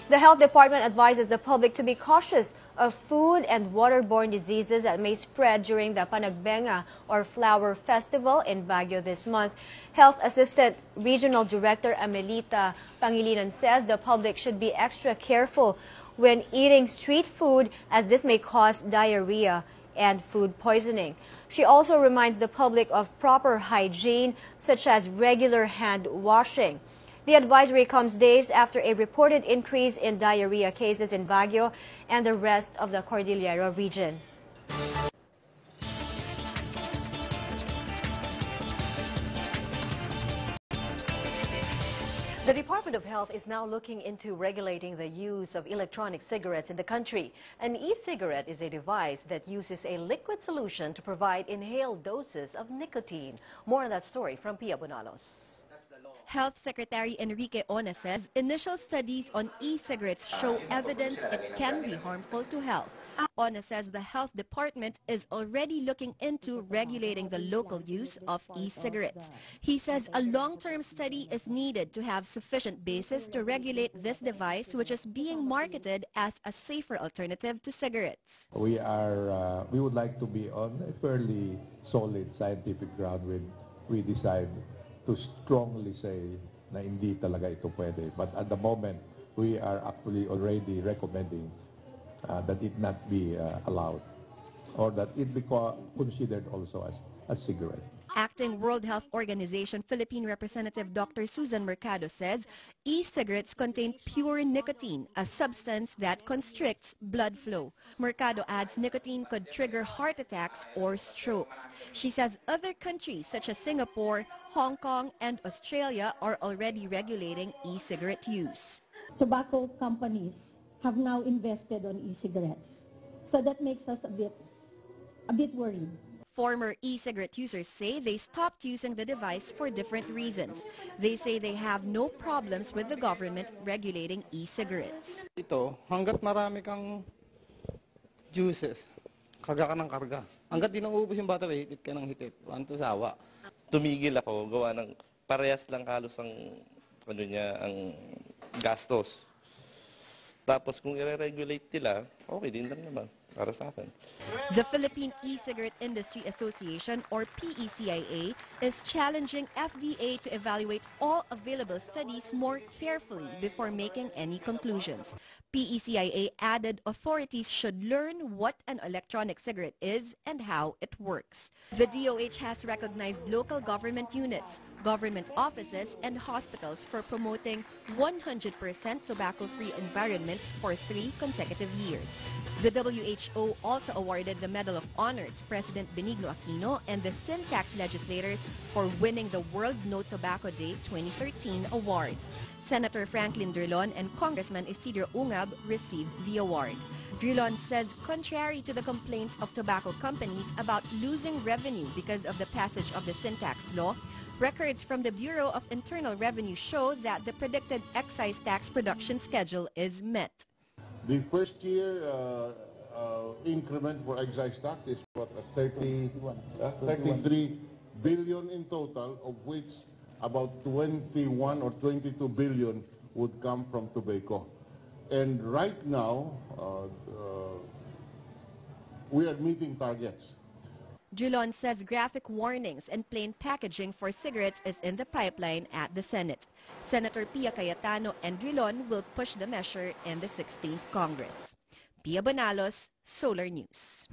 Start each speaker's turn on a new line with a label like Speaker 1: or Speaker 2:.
Speaker 1: The health department advises the public to be cautious of food and waterborne diseases that may spread during the Panagbenga or Flower Festival in Baguio this month. Health Assistant Regional Director Amelita Pangilinan says the public should be extra careful when eating street food, as this may cause diarrhea and food poisoning. She also reminds the public of proper hygiene, such as regular hand washing. The advisory comes days after a reported increase in diarrhea cases in Baguio and the rest of the Cordillera region.
Speaker 2: The Department of Health is now looking into regulating the use of electronic cigarettes in the country. An e-cigarette is a device that uses a liquid solution to provide inhaled doses of nicotine. More on that story from Pia Bonalos.
Speaker 3: Health Secretary Enrique Ona says initial studies on e-cigarettes show evidence it can be harmful to health. Ona says the health department is already looking into regulating the local use of e-cigarettes. He says a long-term study is needed to have sufficient basis to regulate this device, which is being marketed as a safer alternative to cigarettes.
Speaker 4: We would like to be on a fairly solid scientific ground when we decide to strongly say na hindi talaga ito pwede. But at the moment, we are actually already recommending that it not be allowed, or that it be considered also as cigarette.
Speaker 3: Acting World Health Organization Philippine Representative Dr. Susan Mercado says e-cigarettes contain pure nicotine, a substance that constricts blood flow. Mercado adds nicotine could trigger heart attacks or strokes. She says other countries such as Singapore, Hong Kong, and Australia are already regulating e-cigarette use.
Speaker 5: Tobacco companies have now invested on e-cigarettes, so that makes us a bit worried.
Speaker 3: Former e-cigarette users say they stopped using the device for different reasons. They say they have no problems with the government regulating e-cigarettes.
Speaker 6: Ito, hanggat marami kang juices, karga ka ng karga. Hanggat di nauubos yung battery, hitit ka ng hitit. Wanto sawa.
Speaker 7: Tumigil ako, gawa ng parehas lang halos ang gastos. Tapos kung i-regulate nila, okay din lang naman para sa akin.
Speaker 3: The Philippine E-Cigarette Industry Association, or PECIA, is challenging FDA to evaluate all available studies more carefully before making any conclusions. PECIA added authorities should learn what an electronic cigarette is and how it works. The DOH has recognized local government units, government offices, and hospitals for promoting 100% tobacco-free environments for 3 consecutive years. The WHO also awarded the Medal of Honor to President Benigno Aquino and the Syntax legislators for winning the World No Tobacco Day 2013 award. Senator Franklin Drilon and Congressman Isidro Ungab received the award. Drilon says contrary to the complaints of tobacco companies about losing revenue because of the passage of the Syntax law, records from the Bureau of Internal Revenue show that the predicted excise tax production schedule is met.
Speaker 8: The first year increment for excise tax is what, 33 billion in total, of which about 21 or 22 billion would come from tobacco. And right now, we are meeting targets.
Speaker 3: Drilon says graphic warnings and plain packaging for cigarettes is in the pipeline at the Senate. Senator Pia Cayetano and Drilon will push the measure in the 16th Congress. Pia Bonalos, Solar News.